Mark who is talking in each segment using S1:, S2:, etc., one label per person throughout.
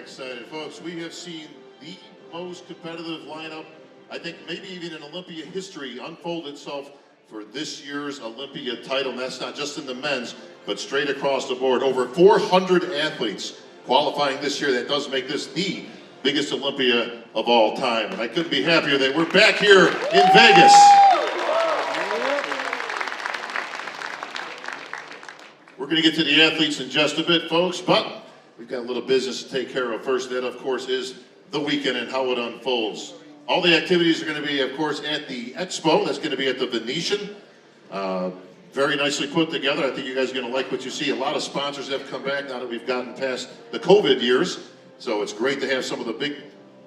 S1: excited, folks. We have seen the most competitive lineup, I think maybe even in Olympia history, unfold itself for this year's Olympia title. And that's not just in the men's, but straight across the board. Over 400 athletes qualifying this year. That does make this the biggest Olympia of all time. And I couldn't be happier that we're back here in Vegas. We're going to get to the athletes in just a bit, folks, but we've got a little business to take care of first. That, of course, is the weekend and how it unfolds. All the activities are going to be, of course, at the Expo. That's going to be at the Venetian. Very nicely put together. I think you guys are going to like what you see. A lot of sponsors have come back now that we've gotten past the COVID years. So it's great to have some of the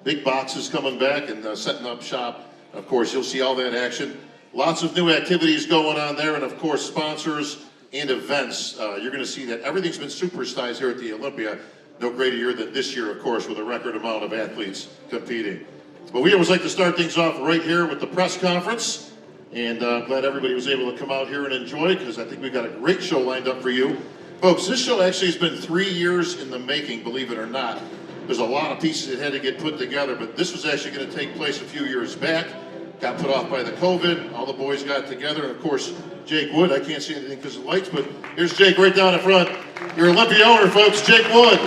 S1: big boxes coming back and setting up shop. Of course, you'll see all that action. Lots of new activities going on there, and of course, sponsors and events. You're going to see that everything's been supersized here at the Olympia. No greater year than this year, of course, with a record amount of athletes competing. But we always like to start things off right here with the press conference. And I'm glad everybody was able to come out here and enjoy it, because I think we've got a great show lined up for you. Folks, this show actually has been 3 years in the making, believe it or not. There's a lot of pieces that had to get put together, but this was actually going to take place a few years back. Got put off by the COVID. All the boys got together, and of course, Jake Wood. I can't see anything because of the lights, but here's Jake right down in front. Your Olympia owner, folks, Jake Wood.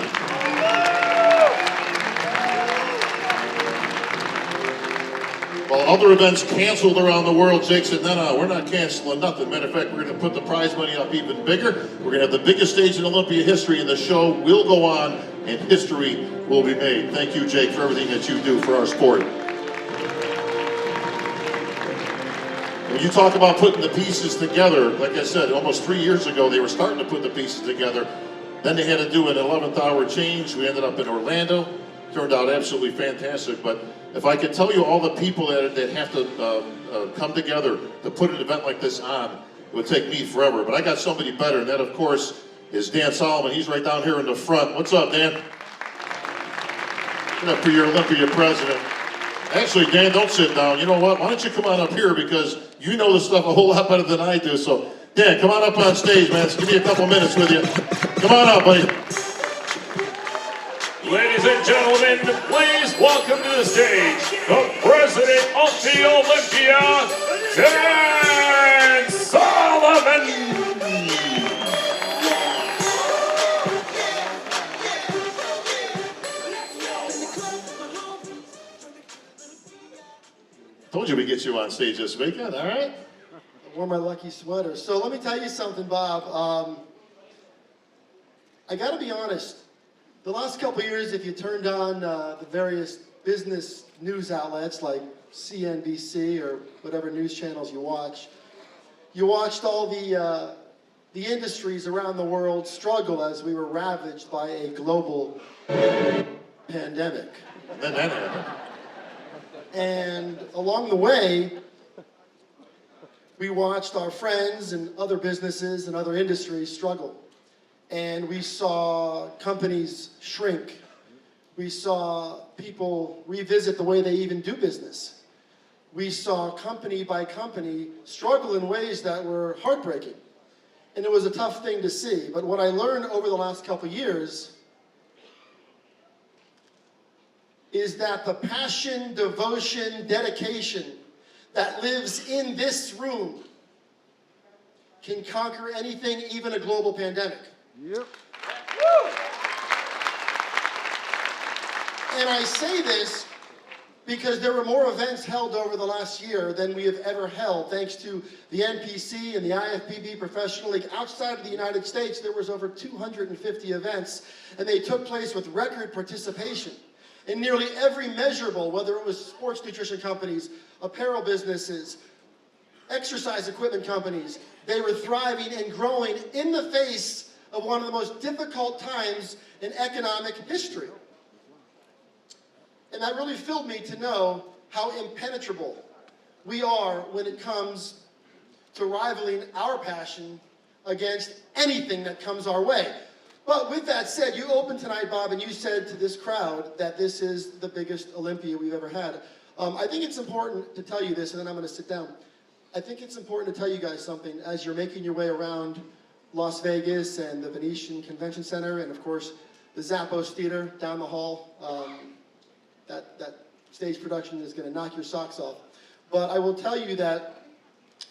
S1: While other events canceled around the world, Jake said, no, we're not canceling nothing. Matter of fact, we're going to put the prize money up even bigger. We're going to have the biggest stage in Olympia history, and the show will go on, and history will be made. Thank you, Jake, for everything that you do for our sport. When you talk about putting the pieces together, like I said, almost 3 years ago, they were starting to put the pieces together. Then they had to do an 11th hour change. We ended up in Orlando. Turned out absolutely fantastic. But if I could tell you all the people that have to come together to put an event like this on, it would take me forever. But I got somebody better, and that, of course, is Dan Solomon. He's right down here in the front. What's up, Dan? Get up for your Olympia president. Actually, Dan, don't sit down. You know what? Why don't you come on up here, because you know this stuff a whole lot better than I do. So, Dan, come on up on stage, man. Just give me a couple minutes with you. Come on up, buddy.
S2: Ladies and gentlemen, please welcome to the stage the president of the Olympia, Dan Solomon.
S1: Told you we'd get you on stage this weekend, all right?
S3: I wore my lucky sweater. So let me tell you something, Bob. I got to be honest. The last couple of years, if you turned on the various business news outlets like CNBC or whatever news channels you watched all the industries around the world struggle as we were ravaged by a global pandemic.
S1: Then that happened.
S3: And along the way, we watched our friends and other businesses and other industries struggle. And we saw companies shrink. We saw people revisit the way they even do business. We saw company by company struggle in ways that were heartbreaking. And it was a tough thing to see. But what I learned over the last couple of years is that the passion, devotion, dedication that lives in this room can conquer anything, even a global pandemic.
S4: Yep.
S3: And I say this because there were more events held over the last year than we have ever held, thanks to the NPC and the IFBB Professional League. Outside of the United States, there was over 250 events, and they took place with record participation in nearly every measurable, whether it was sports nutrition companies, apparel businesses, exercise equipment companies. They were thriving and growing in the face of one of the most difficult times in economic history. And that really filled me to know how impenetrable we are when it comes to rivaling our passion against anything that comes our way. But with that said, you opened tonight, Bob, and you said to this crowd that this is the biggest Olympia we've ever had. I think it's important to tell you this, and then I'm going to sit down. I think it's important to tell you guys something as you're making your way around Las Vegas and the Venetian Convention Center, and of course, the Zappos Theater down the hall. That stage production is going to knock your socks off. But I will tell you that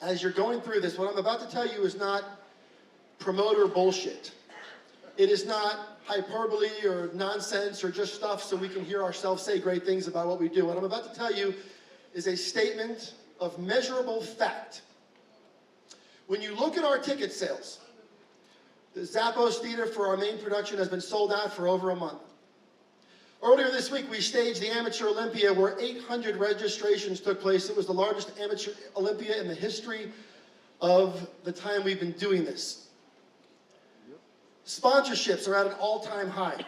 S3: as you're going through this, what I'm about to tell you is not promoter bullshit. It is not hyperbole or nonsense or just stuff so we can hear ourselves say great things about what we do. What I'm about to tell you is a statement of measurable fact. When you look at our ticket sales, the Zappos Theater for our main production has been sold out for over a month. Earlier this week, we staged the Amateur Olympia where 800 registrations took place. It was the largest Amateur Olympia in the history of the time we've been doing this. Sponsorships are at an all-time high.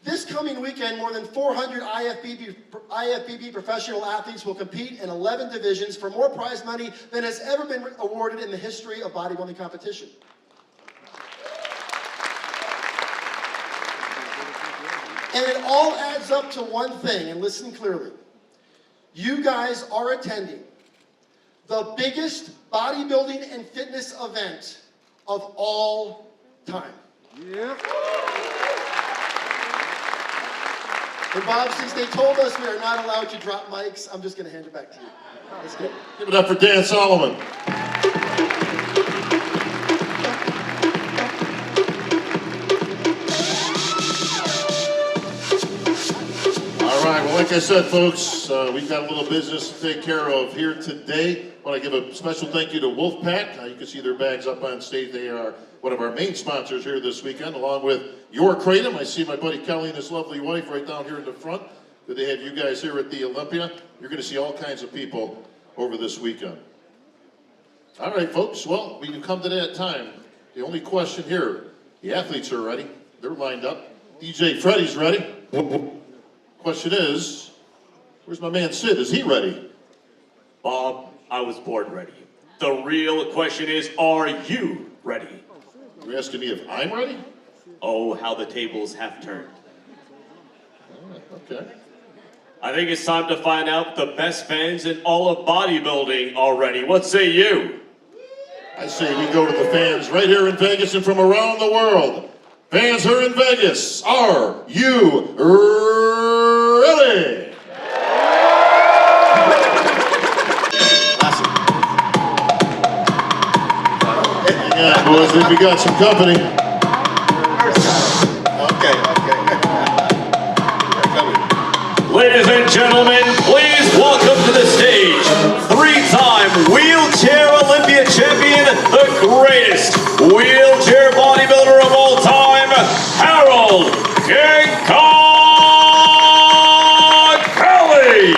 S3: This coming weekend, more than 400 IFBB professional athletes will compete in 11 divisions for more prize money than has ever been awarded in the history of bodybuilding competition. And it all adds up to one thing, and listen clearly. You guys are attending the biggest bodybuilding and fitness event of all time.
S4: Yep.
S3: And Bob, since they told us we are not allowed to drop mics, I'm just going to hand it back to you. Let's go.
S1: Give it up for Dan Solomon. All right, well, like I said, folks, we've got a little business to take care of here today. I want to give a special thank you to Wolfpack. You can see their bags up on stage. They are one of our main sponsors here this weekend, along with your Kratom. I see my buddy Kelly and his lovely wife right down here in the front. Good to have you guys here at the Olympia. You're going to see all kinds of people over this weekend. All right, folks, well, we can come to that time. The only question here, the athletes are ready. They're lined up. DJ Freddie's ready. Question is, where's my man Sid? Is he ready?
S2: Bob, I was born ready. The real question is, are you ready?
S1: You're asking me if I'm ready?
S2: Oh, how the tables have turned.
S1: Okay.
S2: I think it's time to find out the best fans in all of bodybuilding already. What say you?
S1: I say we go to the fans right here in Vegas and from around the world. Fans who are in Vegas, are you ready? Yeah, boys, I think we got some company.
S4: Okay.
S2: Ladies and gentlemen, please welcome to the stage, three-time wheelchair Olympia champion, the greatest wheelchair bodybuilder of all time, Harold King Kong Kelly.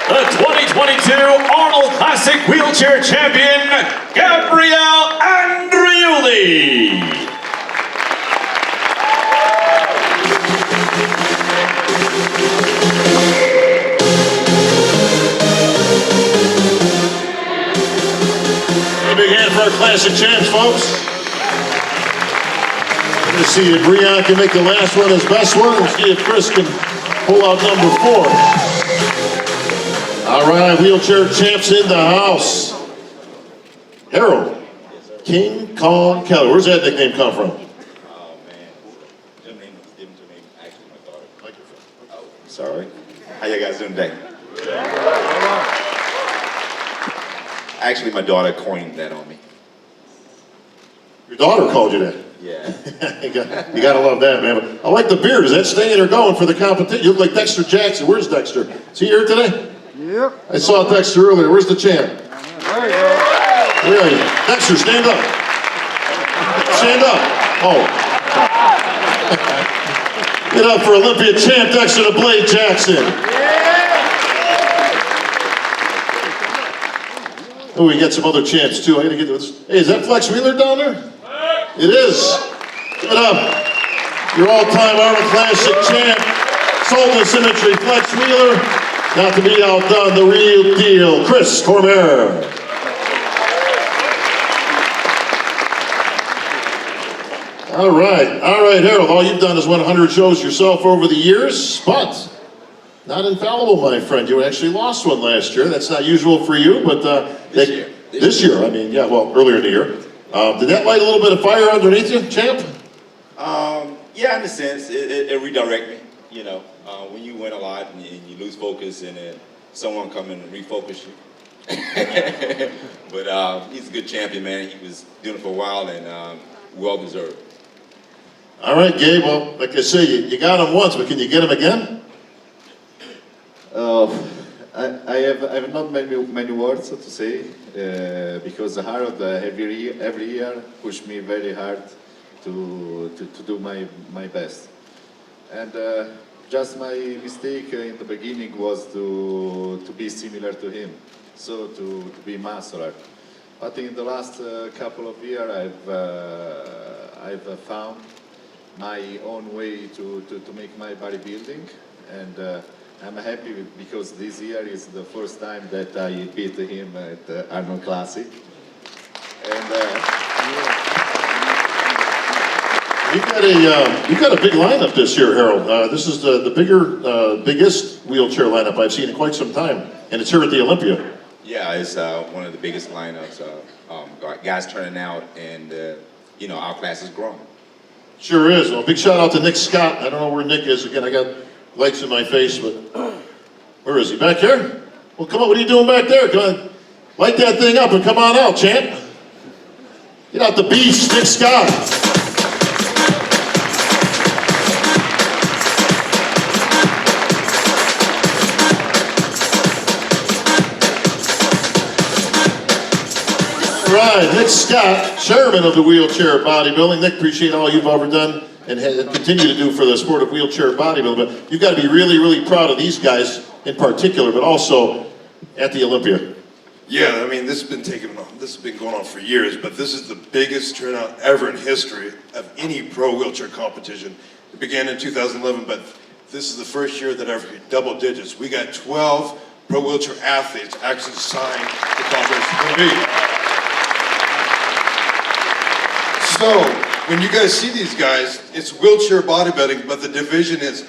S2: The 2022 Arnold Classic wheelchair champion, Gabriele Andriulli.
S1: A big hand for our classic champs, folks. Let's see if Breon can make the last one his best one. Let's see if Chris can pull out number 4. All right, wheelchair champs in the house. Harold King Kong Kelly. Where's that nickname come from?
S4: Oh man, the name was given to me actually my daughter. Oh, sorry. How you guys doing today? Actually, my daughter coined that on me.
S1: Your daughter called you that.
S4: Yeah.
S1: you gotta love that, man. I like the beard. Is that staying or going for the competition? You look like Dexter Jackson. Where's Dexter? Is he here today?
S4: Yep.
S1: I saw Dexter earlier. Where's the champ?
S4: There you go.
S1: Where are you? Dexter, stand up. Stand up. Oh. Get up for Olympia champ Dexter the Blade Jackson. Oh, we got some other champs too. I gotta get this. Hey, is that Flex Wheeler down there? It is. Give it up. Your all-time Arnold Classic champ, Soul Symmetry, Flex Wheeler. Not to be outdone, the real deal, Chris Cormier. All right, Harold. All you've done is won 100 shows yourself over the years, but not infallible, my friend. You actually lost one last year. That's not usual for you, but
S4: This year.
S1: I mean, yeah, well, earlier in the year. Did that light a little bit of fire underneath you, champ?
S4: Yeah, in a sense, it redirect me. You know, when you win a lot and you lose focus, and then someone come in and refocus you. But he's a good champion, man. He was doing it for a while, and well deserved.
S1: All right, Gabe. Well, like I say, you got him once, but can you get him again?
S5: I have not many words to say because Harold every year pushed me very hard to do my best, and just my mistake in the beginning was to be similar to him, so to be muscular. But in the last couple of years, I've found my own way to make my bodybuilding, and I'm happy because this year is the first time that I beat him at the Arnold Classic. And
S1: You've got a big lineup this year, Harold. This is the biggest wheelchair lineup I've seen in quite some time, and it's here at the Olympia.
S4: Yeah, it's one of the biggest lineups. Guys turning out, and you know, our class is growing.
S1: Sure is. Well, big shout out to Nick Scott. I don't know where Nick is. Again, I got lights in my face, but where is he? Back here? Well, come on. What are you doing back there? Come on. Light that thing up and come on out, champ. Get out the beast, Nick Scott. All right, Nick Scott, chairman of the wheelchair bodybuilding. Nick, appreciate all you've ever done and continue to do for the sport of wheelchair bodybuilding. But you've got to be really, really proud of these guys in particular, but also at the Olympia.
S6: Yeah, I mean, this has been going on for years, but this is the biggest turnout ever in history of any pro wheelchair competition. It began in 2011, but this is the first year that I've hit double digits. We got 12 pro wheelchair athletes actually signed the competition. So, when you guys see these guys, it's wheelchair bodybuilding, but the division is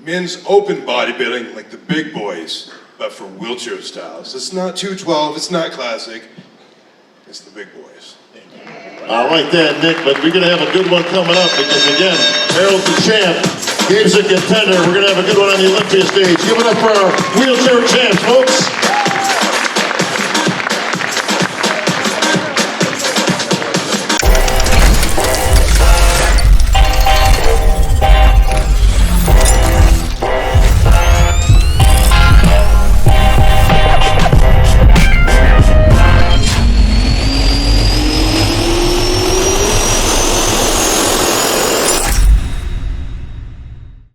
S6: men's open bodybuilding, like the big boys, but for wheelchair styles. It's not 212, it's not classic, it's the big boys.
S1: I like that, Nick, but we're going to have a good one coming up because, again, Harold's the champ, Gabe's a contender. We're going to have a good one on the Olympia stage. Give it up for our wheelchair champs, folks.